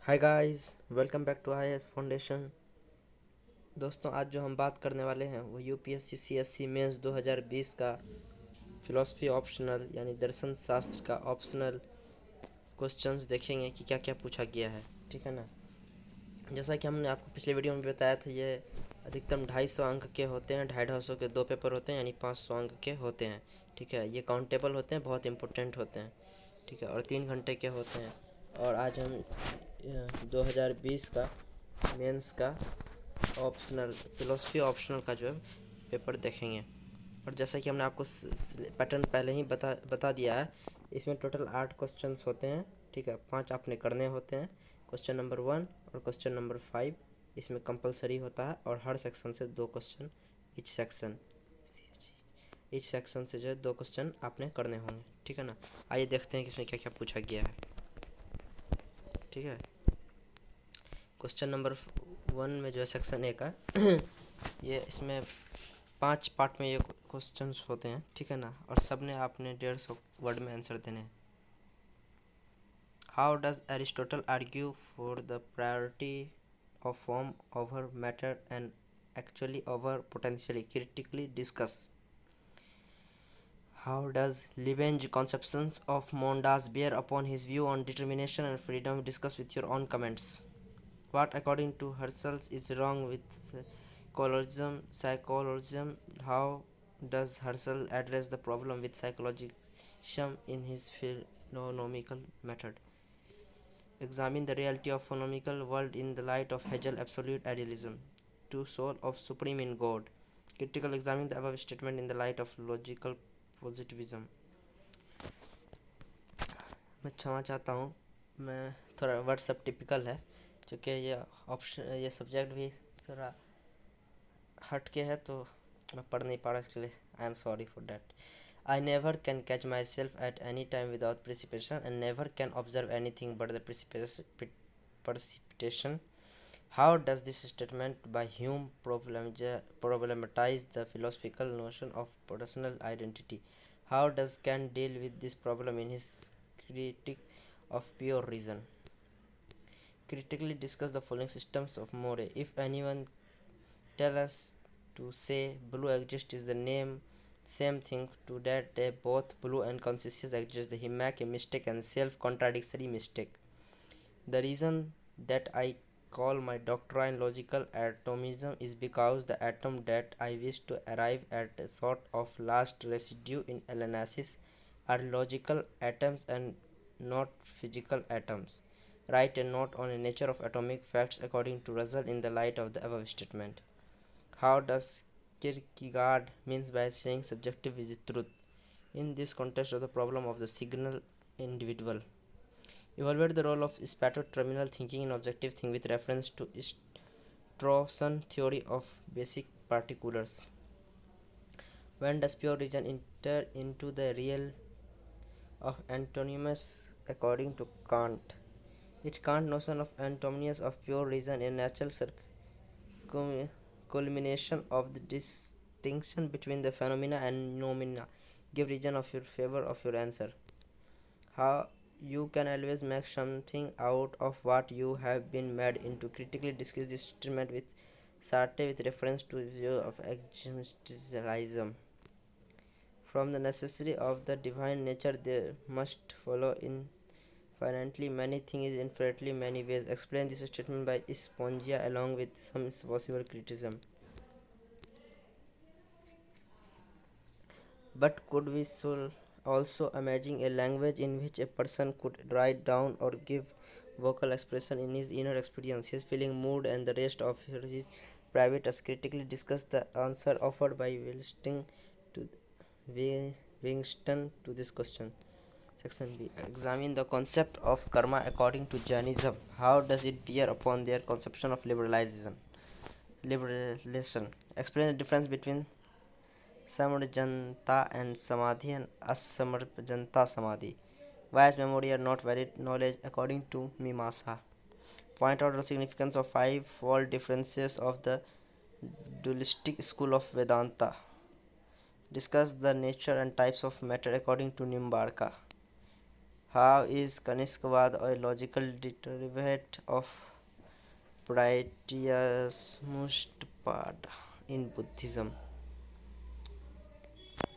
Hi guys, welcome back to IAS foundation. दोस्तों, आज जो हम बात करने वाले हैं वो UPSC CSE मेंस 2020 का फिलॉसफी ऑप्शनल यानी दर्शन शास्त्र का ऑप्शनल क्वेश्चंस देखेंगे कि क्या क्या पूछा गया है। ठीक है ना। जैसा कि हमने आपको पिछले वीडियो में बताया था, ये अधिकतम 250 अंक के होते हैं। 250 के 2 पेपर होते हैं, यानी 500 अंक के होते हैं। ठीक है, ये काउंटेबल होते हैं, बहुत इंपॉर्टेंट होते हैं। ठीक है, और 3 घंटे के होते हैं। और आज हम 2020 का मेंस का ऑप्शनल फिलोसफी ऑप्शनल का जो है पेपर देखेंगे। और जैसा कि हमने आपको पैटर्न पहले ही बता दिया है, इसमें टोटल 8 क्वेश्चंस होते हैं। ठीक है, 5 आपने करने होते हैं। क्वेश्चन नंबर 1 और क्वेश्चन नंबर 5 इसमें कंपलसरी होता है, और हर सेक्शन से 2 क्वेश्चन। ईच सेक्शन से जो है 2 क्वेश्चन आपने करने होंगे। ठीक है ना। आइए देखते हैं कि इसमें क्या क्या पूछा गया है। ठीक है, क्वेश्चन नंबर 1 में जो है सेक्शन ए का ये इसमें 5 पार्ट में ये क्वेश्चंस होते हैं। ठीक है ना। और सब ने आपने 150 वर्ड में आंसर देने हैं। How does Aristotle argue for the priority of form over matter and actually over potentially critically discuss. How does Leibniz's conceptions of Mondas bear upon his view on determination and freedom? Discuss with your own comments. What, according to Husserl, is wrong with psychologism? How does Husserl address the problem with psychologism in his phenomenological method? Examine the reality of phenomenological world in the light of Hegel's absolute idealism. Two soul of supreme in God. Critical examine the above statement in the light of logical positivism. मैं क्षमा चाहता हूँ, मैं थोड़ा word सब typical है, क्योंकि ये ऑप्शन ये सब्जेक्ट भी थोड़ा हट के है, तो मैं पढ़ नहीं पा रहा, इसके लिए I am sorry for that. I never can catch my self at any time without precipitation and never can observe any thing but the precipitation. How does this statement by Hume problematize the philosophical notion of personal identity? How does Kant deal with this problem in his critique of pure reason? Critically discuss the following systems of more. If anyone tell us to say blue exists is the name same thing to that they both blue and consciousness exist, he make a mistake and self-contradictory mistake. The reason that I call my doctrine logical atomism is because the atom that I wish to arrive at a sort of last residue in analysis are logical atoms and not physical atoms. Write a note on the nature of atomic facts according to Russell in the light of the above statement. How does Kierkegaard means by saying subjective is truth in this context of the problem of the signal individual? Evaluate the role of spectro-terminal thinking in objective thinking with reference to Strawson's theory of basic particulars. When does pure reason enter into the realm of antinomies according to Kant? It Kant's notion of antinomies of pure reason a natural culmination of the distinction between the phenomena and noumena. Give reason of your favor of your answer. How you can always make something out of what you have been made into. Critically discuss this statement with Sartre with reference to the view of existentialism. From the necessity of the divine nature there must follow infinitely many things in infinitely many ways. Explain this statement by Spongia along with some possible criticism. But could we also imagine a language in which a person could write down or give vocal expression in his inner experience, his feeling, mood, and the rest of his private as critically discuss the answer offered by to Winston to this question. Section B. Examine the concept of karma according to Jainism. How does it bear upon their conception of liberalization? Liberation. Explain the difference between Samarjanta and Samadhi and Asamarjanta Samadhi. Why is memory are not valid knowledge according to Mimasa? Point out the significance of five-fold differences of the dualistic school of Vedanta. Discuss the nature and types of matter according to Nimbarka. How is Kanishkavad a logical derivative of Pratyasmuštpad in Buddhism?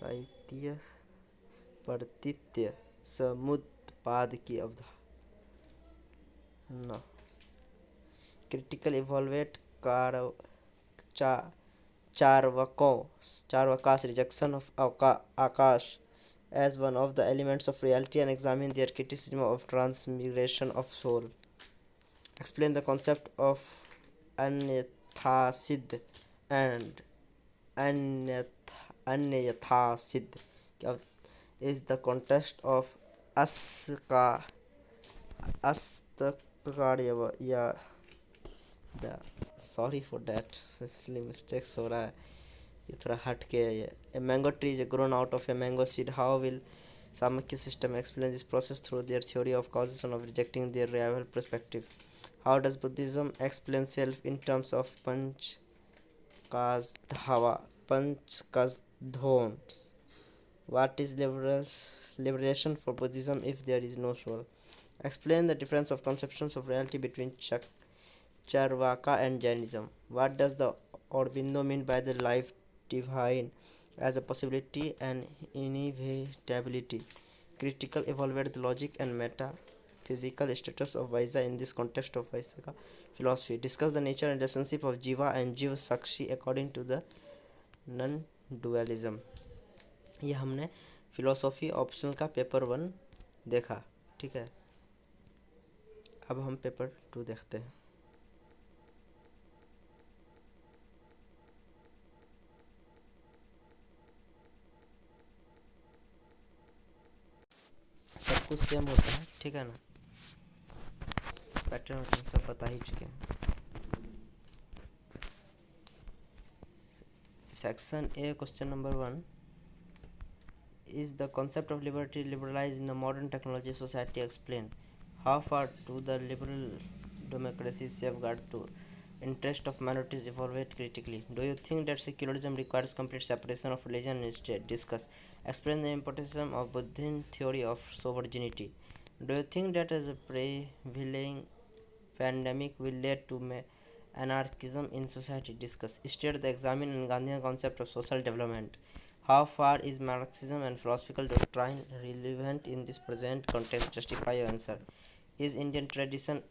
Praitya Partitya Samutpad की अवधारणा. Critical evaluate चा, Charvaka's rejection of Akash as one of the elements of reality and examine their criticism of transmigration of soul. Explain the concept of Anyathasid and Anyathasid is the context of Aska Astakaya. The sorry for that spelling mistakes हो रहा है ये थोड़ा हट के है ये. A mango tree is grown out of a mango seed. How will Samkhya system explain this process through their theory of causation of rejecting their rival perspective? How does Buddhism explain self in terms of Panchkasdhoms? What is liberation for Buddhism if there is no soul? Explain the difference of conceptions of reality between Charvaka and Jainism. What does the Aurobindo mean by the life divine as a possibility and inevitability? Critical evaluate the logic and metaphysical status of Vaisa in this context of Vaisaka philosophy. Discuss the nature and relationship of Jiva and Jiv Sakshi according to the non-dualism. ये हमने philosophy optional का paper 1 देखा. ठीक है, अब हम paper 2 देखते हैं. सब कुछ सेम होता है, ठीक है ना. पैटर्न सब बता ही चुके हैं. Section A question number 1 is the concept of liberty liberalized in the modern technology society. Explain how far do the liberal democracies safeguard to interest of minorities evaluate critically. Do you think that secularism requires complete separation of religion and state? Discuss. Explain the importance of Buddhist theory of sovereignty. Do you think that as a prevailing pandemic will lead to anarchism in society? Discuss. State the examine and Gandhian concept of social development. How far is Marxism and philosophical doctrine relevant in this present context? Justify your answer. Is Indian tradition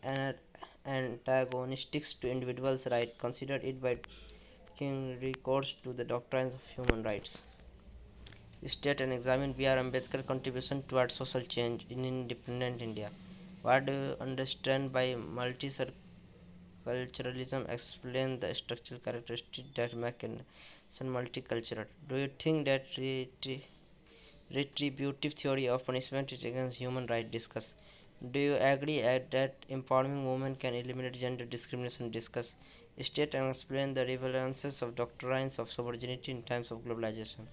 antagonistic to individuals' rights? Consider it by taking recourse to the doctrines of human rights. State and examine B.R. Ambedkar's contribution towards social change in independent India. What do you understand by multiculturalism? Explain the structural characteristics that make a nation multicultural. Do you think that retributive theory of punishment is against human rights? Discuss. Do you agree that empowering women can eliminate gender discrimination? Discuss. State and explain the relevances of doctrines of sovereignty in times of globalization.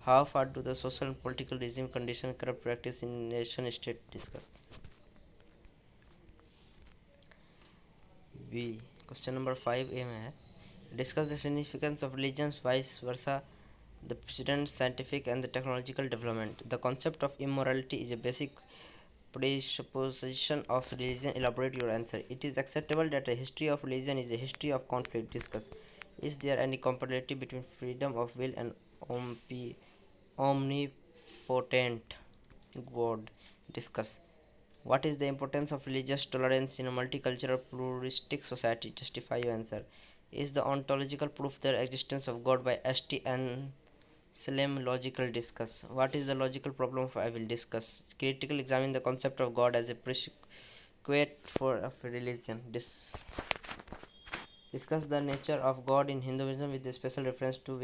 How far do the social and political regime condition corrupt practice in nation state? Discuss. B. Question number 5 A में है. Discuss the significance of religions, vice versa, the precedent, scientific and the technological development. The concept of immorality is a basic presupposition of religion. Elaborate your answer. It is acceptable that a history of religion is a history of conflict. Discuss. Is there any compatibility between freedom of will and omnipotent God? Discuss. What is the importance of religious tolerance in a multicultural pluralistic society? Justify your answer. Is the ontological proof the existence of God by St. Anselm logical? Discuss. What is the logical problem of I will discuss. Critically examine the concept of God as a prescriptive for of religion. Discuss the nature of God in Hinduism with a special reference to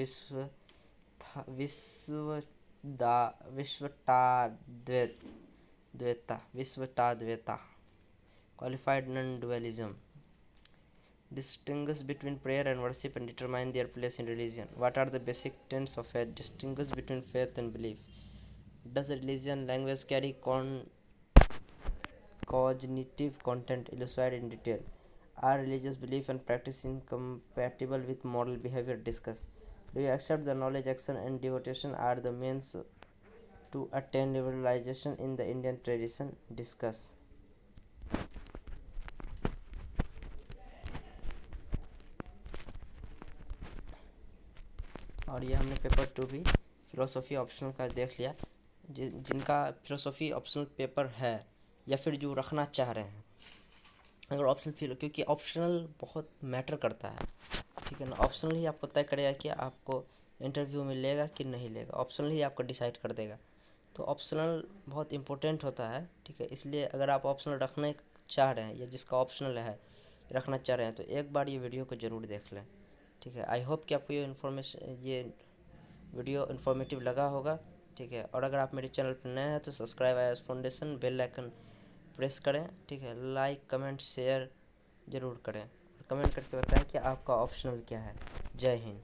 Vishvatadvaita, qualified non-dualism. Distinguish between prayer and worship and determine their place in religion. What are the basic tenets of faith? Distinguish between faith and belief. Does religion language carry cognitive content? Illustrated in detail. Are religious belief and practice incompatible with moral behavior? Discuss. Do you accept the knowledge, action, and devotion are the main to attain liberalization in the Indian tradition, discuss। और ये हमने paper 2 भी philosophy optional का देख लिया। जिनका philosophy optional paper है या फिर जो रखना चाह रहे हैं, अगर ऑप्शनल फील, क्योंकि ऑप्शनल बहुत मैटर करता है, ठीक है ना। ऑप्शनल ही आपको तय करेगा कि आपको इंटरव्यू में लेगा कि नहीं लेगा, ऑप्शनल ही आपको डिसाइड कर देगा। तो ऑप्शनल बहुत इंपॉर्टेंट होता है, ठीक है। इसलिए अगर आप ऑप्शनल रखना चाह रहे हैं या जिसका ऑप्शनल है रखना चाह रहे हैं तो एक बार ये वीडियो को ज़रूर देख लें, ठीक है। आई होप कि आपको ये वीडियो इन्फॉर्मेटिव लगा होगा, ठीक है। और अगर आप मेरे चैनल पर नए हैं तो subscribe IAS foundation, bell icon press करें, ठीक है। लाइक कमेंट शेयर ज़रूर करें, कमेंट करके बताएं कि आपका ऑप्शनल क्या है। जय हिंद।